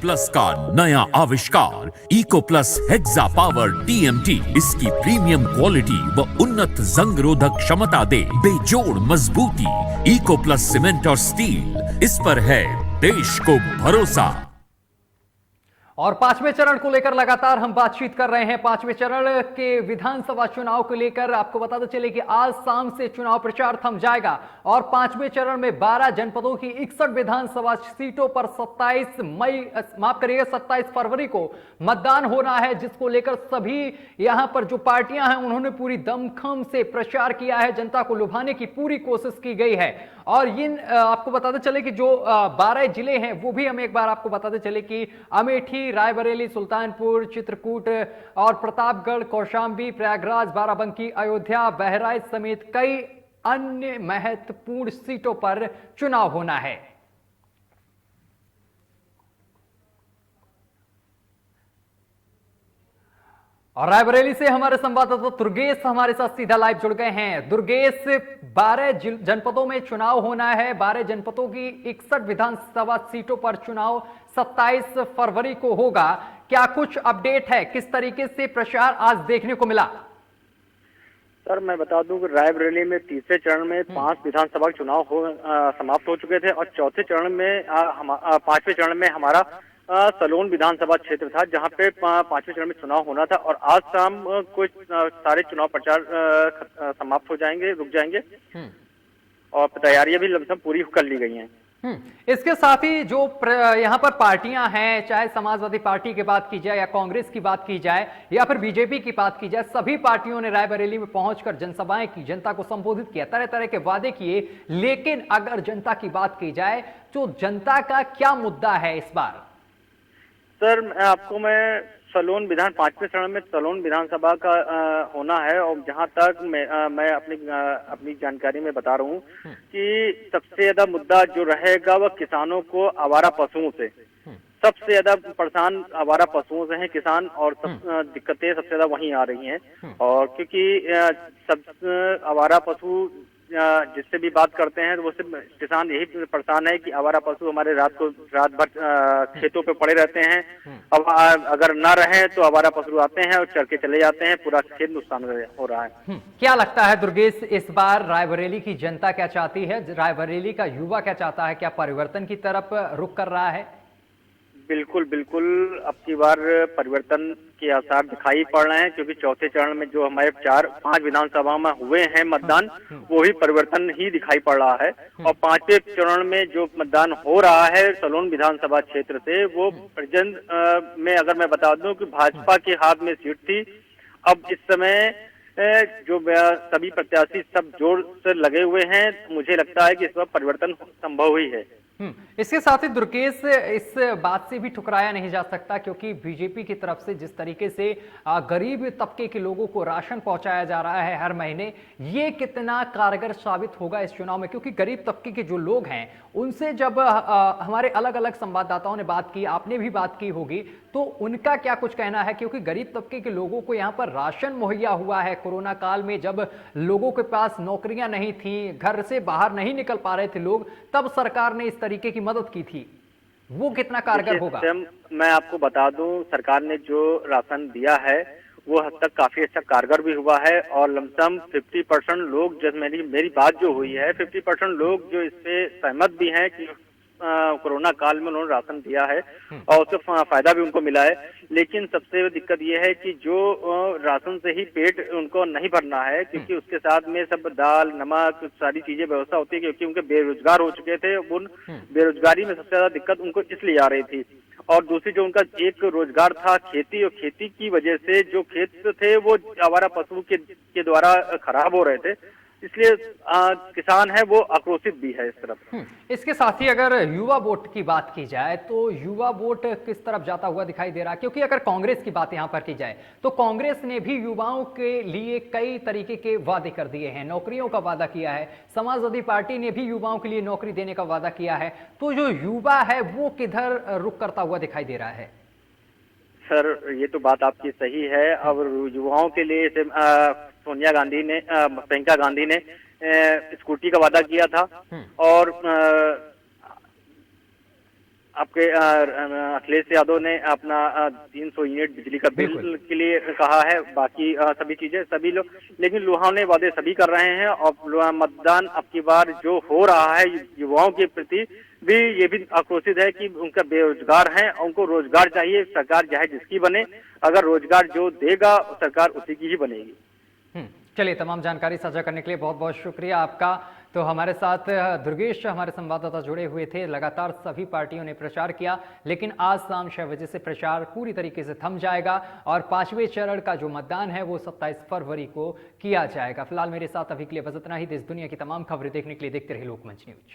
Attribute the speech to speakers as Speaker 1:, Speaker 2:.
Speaker 1: Plus का नया आविष्कार Eco plus hexa power TMT इसकी प्रीमियम क्वालिटी व उन्नत जंग रोधक क्षमता दे बेजोड़ मजबूती। इको प्लस सीमेंट और स्टील, इस पर है देश को भरोसा।
Speaker 2: और पांचवें चरण को लेकर लगातार हम बातचीत कर रहे हैं। पांचवें चरण के विधानसभा चुनाव को लेकर आपको बताते चले कि आज शाम से चुनाव प्रचार थम जाएगा और पांचवें चरण में 12 जनपदों की 61 विधानसभा सीटों पर 27 फरवरी को मतदान होना है, जिसको लेकर सभी यहां पर जो पार्टियां हैं उन्होंने पूरी दमखम से प्रचार किया है। जनता को लुभाने की पूरी कोशिश की गई है। और इन आपको बताते चले कि जो 12 जिले हैं वो भी हम एक बार आपको बताते चले कि अमेठी, रायबरेली, सुल्तानपुर, चित्रकूट और प्रतापगढ़, कौशांबी, प्रयागराज, बाराबंकी, अयोध्या, बहराइच समेत कई अन्य महत्वपूर्ण सीटों पर चुनाव होना है। और रायबरेली से हमारे संवाददाता दुर्गेश हमारे साथ सीधा लाइव जुड़ गए हैं। दुर्गेश, 12 जनपदों में चुनाव होना है। 12 जनपदों की 61 विधानसभा सीटों पर चुनाव 27 फरवरी को होगा। क्या कुछ अपडेट है? किस तरीके से प्रचार आज देखने को मिला?
Speaker 3: सर, मैं बता दूं कि रायबरेली में तीसरे चरण में 5 विधानसभा चुनाव समाप्त हो चुके थे और चौथे चरण में पांचवें चरण में हमारा सलोन विधानसभा क्षेत्र था, जहां पे पांचवें चरण में चुनाव होना था। और आज शाम कुछ सारे चुनाव प्रचार समाप्त हो जाएंगे, रुक जाएंगे और तैयारियां भी लगभग पूरी कर ली गई हैं।
Speaker 2: इसके साथ ही जो यहाँ पर पार्टियां हैं, चाहे समाजवादी पार्टी की बात की जाए या कांग्रेस की बात की जाए या फिर बीजेपी की बात की जाए, सभी पार्टियों ने रायबरेली में पहुंचकर जनसभाएं की, जनता को संबोधित किया, तरह तरह के वादे किए। लेकिन अगर जनता की बात की जाए तो जनता का क्या मुद्दा है इस बार?
Speaker 3: सर, मैं सलोन पांचवें चरण में सलोन विधानसभा का होना है और जहां तक मैं अपनी जानकारी में बता रहा हूं कि सबसे ज्यादा मुद्दा जो रहेगा वह किसानों को आवारा पशुओं से, सबसे ज्यादा परेशान आवारा पशुओं से हैं किसान। और दिक्कतें सबसे ज्यादा वहीं आ रही हैं। और क्योंकि सब आवारा पशु जिससे भी बात करते हैं तो वो सिर्फ किसान यही परेशान है कि आवारा पशु हमारे रात भर खेतों पे पड़े रहते हैं। अब अगर ना रहे तो आवारा पशु आते हैं और चर के चले जाते हैं, पूरा खेत नुकसान हो रहा है।
Speaker 2: क्या लगता है दुर्गेश, इस बार रायबरेली की जनता क्या चाहती है? रायबरेली का युवा क्या चाहता है? क्या परिवर्तन की तरफ रुख कर रहा है?
Speaker 3: बिल्कुल बिल्कुल, अब की बार परिवर्तन के आसार दिखाई पड़ रहे हैं, क्योंकि चौथे चरण में जो हमारे 5 विधानसभा में हुए हैं मतदान, वो ही परिवर्तन ही दिखाई पड़ रहा है। और पांचवें चरण में जो मतदान हो रहा है सलोन विधानसभा क्षेत्र से, वो प्रेजेंट में अगर मैं बता दूं कि भाजपा के हाथ में सीट थी। अब इस समय जो सभी प्रत्याशी सब जोर से लगे हुए हैं, मुझे लगता है कि इस बार परिवर्तन संभव ही है।
Speaker 2: इसके साथ ही दुर्गेश, इस बात से भी ठुकराया नहीं जा सकता क्योंकि बीजेपी की तरफ से जिस तरीके से गरीब तबके के लोगों को राशन पहुंचाया जा रहा है हर महीने, ये कितना कारगर साबित होगा इस चुनाव में? क्योंकि गरीब तबके के जो लोग हैं उनसे जब हमारे अलग अलग संवाददाताओं ने बात की, आपने भी बात की होगी, तो उनका क्या कुछ कहना है? क्योंकि गरीब तबके के लोगों को यहाँ पर राशन मुहैया हुआ है कोरोना काल में, जब लोगों के पास नौकरियां नहीं थी, घर से बाहर नहीं निकल पा रहे थे लोग, तब सरकार ने इस तरीके की मदद की थी। वो कितना कारगर होगा?
Speaker 3: मैं आपको बता दूं, सरकार ने जो राशन दिया है वो हद तक काफी अच्छा कारगर भी हुआ है। और लमसम 50% लोग, जब मेरी बात जो हुई है, 50% लोग जो इससे सहमत भी हैं कि कोरोना काल में उन्होंने राशन दिया है और उससे फायदा भी उनको मिला है। लेकिन सबसे दिक्कत ये है कि जो राशन से ही पेट उनको नहीं भरना है, क्योंकि उसके साथ में सब दाल, नमक, सारी चीजें व्यवस्था होती है, क्योंकि उनके बेरोजगार हो चुके थे। उन बेरोजगारी में सबसे ज्यादा दिक्कत उनको इसलिए आ रही थी। और दूसरी जो उनका एक रोजगार था खेती, और खेती की वजह से जो खेत थे वो आवारा पशु के द्वारा खराब हो रहे थे, इसलिए किसान है वो आक्रोशित भी है इस तरफ।
Speaker 2: इसके साथ ही अगर युवा वोट की बात की जाए तो युवा वोट किस तरफ जाता हुआ दिखाई दे रहा है? क्योंकि अगर कांग्रेस की बात यहां पर की जाए तो कांग्रेस ने भी युवाओं के लिए कई तरीके के वादे कर दिए हैं, नौकरियों का वादा किया है। समाजवादी पार्टी ने भी युवाओं के लिए नौकरी देने का वादा किया है। तो जो युवा है वो किधर रुख करता हुआ दिखाई दे रहा है?
Speaker 3: सर, ये तो बात आपकी सही है। अब युवाओं के लिए सोनिया गांधी ने, प्रियंका गांधी ने स्कूटी का वादा किया था। और आपके अखिलेश यादव ने अपना 300 यूनिट बिजली का बिल के लिए कहा है, बाकी सभी चीजें सभी लोग, लेकिन लुभावने वादे सभी कर रहे हैं। और मतदान अब की बार जो हो रहा है युवाओं के प्रति भी ये भी आक्रोशित है कि उनका बेरोजगार है, उनको रोजगार चाहिए। सरकार चाहे जिसकी बने, अगर रोजगार जो देगा सरकार उसी की ही बनेगी।
Speaker 2: चलिए, तमाम जानकारी साझा करने के लिए बहुत बहुत शुक्रिया आपका। तो हमारे साथ दुर्गेश हमारे संवाददाता जुड़े हुए थे। लगातार सभी पार्टियों ने प्रचार किया, लेकिन आज शाम 6 बजे से प्रचार पूरी तरीके से थम जाएगा और 5वें चरण का जो मतदान है वो 27 फरवरी को किया जाएगा। फिलहाल मेरे साथ अभी के लिए बस इतना ही। देश दुनिया की तमाम खबरें देखने के लिए देखते रहिए लोकमंच न्यूज।